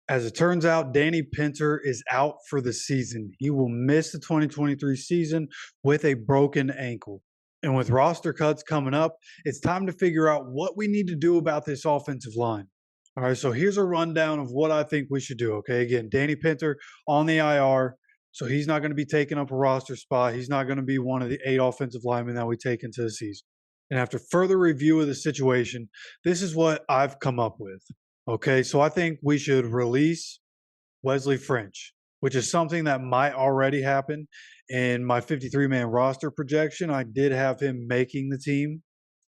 As it turns out, Danny Pinter is out for the season. He will miss the 2023 season with a broken ankle. And with roster cuts coming up, it's time to figure out what we need to do about this offensive line. All right, so here's a rundown of what I think we should do. Okay, again, Danny Pinter on the IR, so he's not going to be taking up a roster spot. He's not going to be one of the 8 offensive linemen that we take into the season. And after further review of the situation, this is what I've come up with. Okay, so I think we should release Wesley French, which is something that might already happen. In my 53-man roster projection, I did have him making the team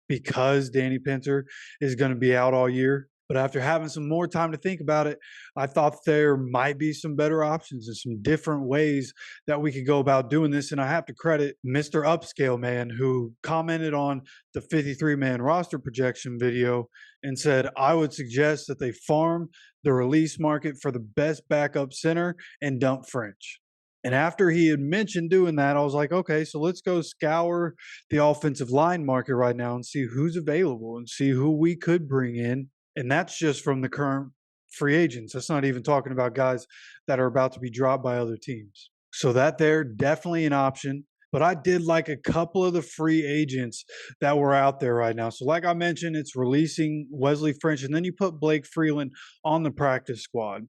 because Danny Pinter is going to be out all year. But after having some more time to think about it, I thought there might be some better options and some different ways that we could go about doing this. And I have to credit Mr. Upscale Man, who commented on the 53-man roster projection video and said, I would suggest that they farm the release market for the best backup center and dump French. And after he had mentioned doing that, I was like, okay, so let's go scour the offensive line market right now and see who's available and see who we could bring in. And that's just from the current free agents. That's not even talking about guys that are about to be dropped by other teams. So that there, definitely an option. But I did like a couple of the free agents that were out there right now. So like I mentioned, it's releasing Wesley French, and then you put Blake Freeland on the practice squad.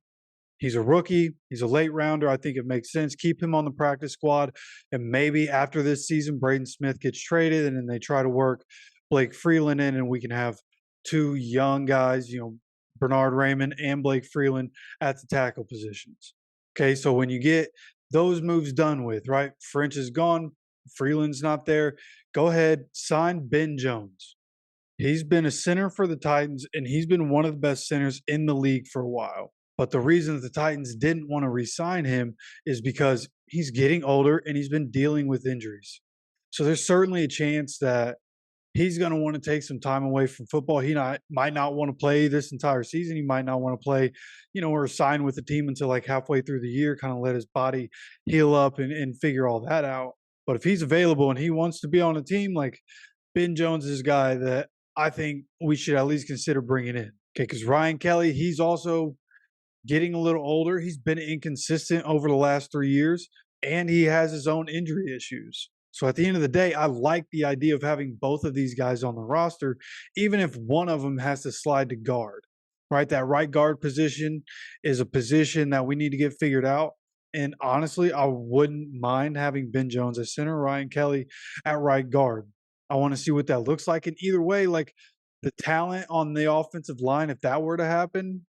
He's a rookie. He's a late rounder. I think it makes sense. Keep him on the practice squad. And maybe after this season, Braden Smith gets traded and then they try to work Blake Freeland in, and we can have 2 young guys, Bernard Raymond and Blake Freeland at the tackle positions. Okay, so when you get those moves done with, right? French is gone. Freeland's not there. Go ahead, sign Ben Jones. He's been a center for the Titans, and he's been one of the best centers in the league for a while. But the reason that the Titans didn't want to re-sign him is because he's getting older and he's been dealing with injuries. So there's certainly a chance that he's going to want to take some time away from football. Might not want to play this entire season. He might not want to play, or sign with the team until like halfway through the year, kind of let his body heal up and figure all that out. But if he's available and he wants to be on a team, like Ben Jones is a guy that I think we should at least consider bringing in. Okay, because Ryan Kelly, he's also getting a little older. He's been inconsistent over the last 3 years, and he has his own injury issues. So at the end of the day, I like the idea of having both of these guys on the roster, even if one of them has to slide to guard, right? That right guard position is a position that we need to get figured out. And honestly, I wouldn't mind having Ben Jones at center, Ryan Kelly at right guard. I want to see what that looks like. And either way, like the talent on the offensive line, if that were to happen,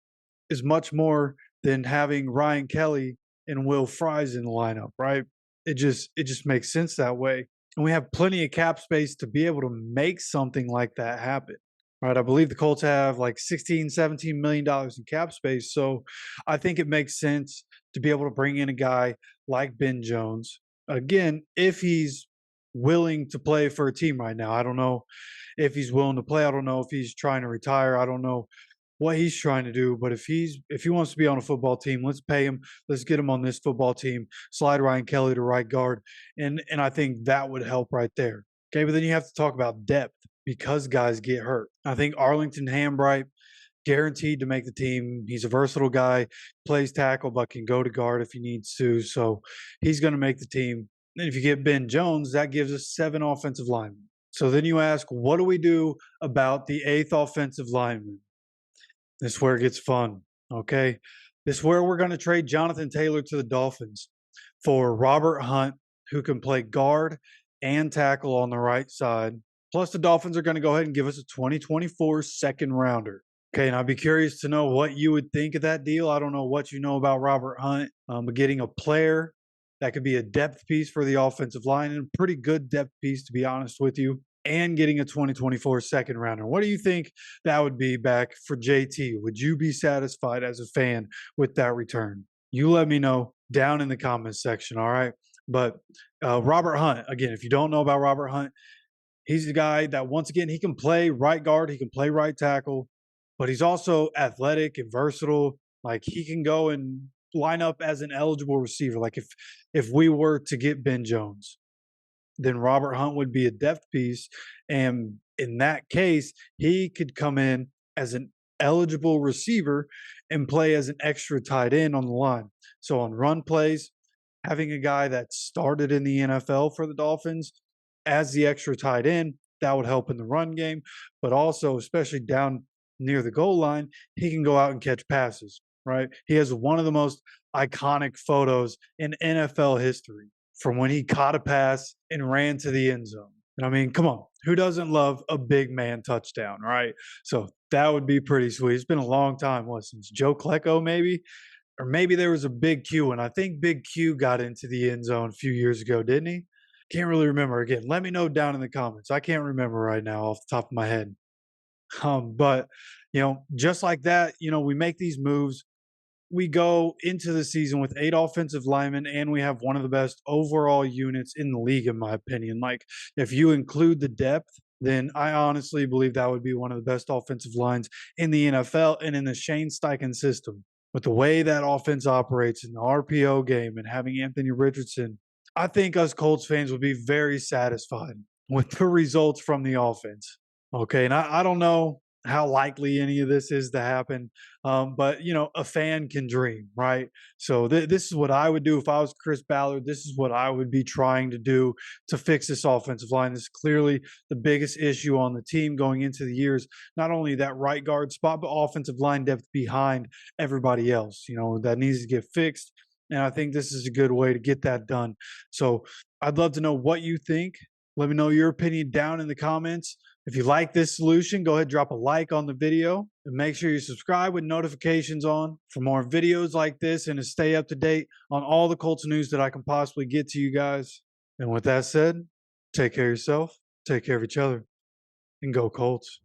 is much more than having Ryan Kelly and Will Fries in the lineup, right? It just makes sense that way. And we have plenty of cap space to be able to make something like that happen. Right. I believe the Colts have like 16, $17 million in cap space. So I think it makes sense to be able to bring in a guy like Ben Jones. Again, if he's willing to play for a team right now. I don't know if he's willing to play. I don't know if he's trying to retire. I don't know what he's trying to do. But if he wants to be on a football team, let's pay him. Let's get him on this football team. Slide Ryan Kelly to right guard, and I think that would help right there. Okay, but then you have to talk about depth because guys get hurt. I think Arlington Hambright guaranteed to make the team. He's a versatile guy, plays tackle, but can go to guard if he needs to. So he's going to make the team. And if you get Ben Jones, that gives us 7 offensive linemen. So then you ask, what do we do about the 8th offensive lineman? This is where it gets fun, okay? This is where we're going to trade Jonathan Taylor to the Dolphins for Robert Hunt, who can play guard and tackle on the right side. Plus, the Dolphins are going to go ahead and give us a 2024 second rounder. Okay, and I'd be curious to know what you would think of that deal. I don't know what you know about Robert Hunt, but getting a player that could be a depth piece for the offensive line and a pretty good depth piece, to be honest with you, and getting a 2024 second rounder. What do you think that would be back for JT? Would you be satisfied as a fan with that return? You let me know down in the comments section, all right? But Robert Hunt, again, if you don't know about Robert Hunt, he's the guy that, once again, he can play right guard, he can play right tackle, but he's also athletic and versatile. Like, he can go and line up as an eligible receiver. Like, if we were to get Ben Jones, then Robert Hunt would be a depth piece. And in that case, he could come in as an eligible receiver and play as an extra tight end on the line. So on run plays, having a guy that started in the NFL for the Dolphins as the extra tight end, that would help in the run game, but also, especially down near the goal line, he can go out and catch passes, right? He has one of the most iconic photos in NFL history from when he caught a pass and ran to the end zone. And I mean, come on, who doesn't love a big man touchdown, right? So that would be pretty sweet. It's been a long time, what, since Joe Klecko, maybe? Or maybe there was a Big Q, and I think Big Q got into the end zone a few years ago, didn't he? Can't really remember. Again, let me know down in the comments. I can't remember right now off the top of my head. But just like that, we make these moves. We go into the season with 8 offensive linemen, and we have one of the best overall units in the league, in my opinion. Like, if you include the depth, then I honestly believe that would be one of the best offensive lines in the NFL and in the Shane Steichen system. With the way that offense operates in the RPO game and having Anthony Richardson, I think us Colts fans would be very satisfied with the results from the offense. Okay, and I don't know how likely any of this is to happen, but a fan can dream, right? So this is what I would do if I was Chris Ballard. This is what I would be trying to do to fix this offensive line. This is clearly the biggest issue on the team going into the years. Not only that right guard spot, but offensive line depth behind everybody else. That needs to get fixed. And I think this is a good way to get that done. So I'd love to know what you think. Let me know your opinion down in the comments. If you like this solution, go ahead, drop a like on the video, and make sure you subscribe with notifications on for more videos like this and to stay up to date on all the Colts news that I can possibly get to you guys. And with that said, take care of yourself, take care of each other, and go Colts.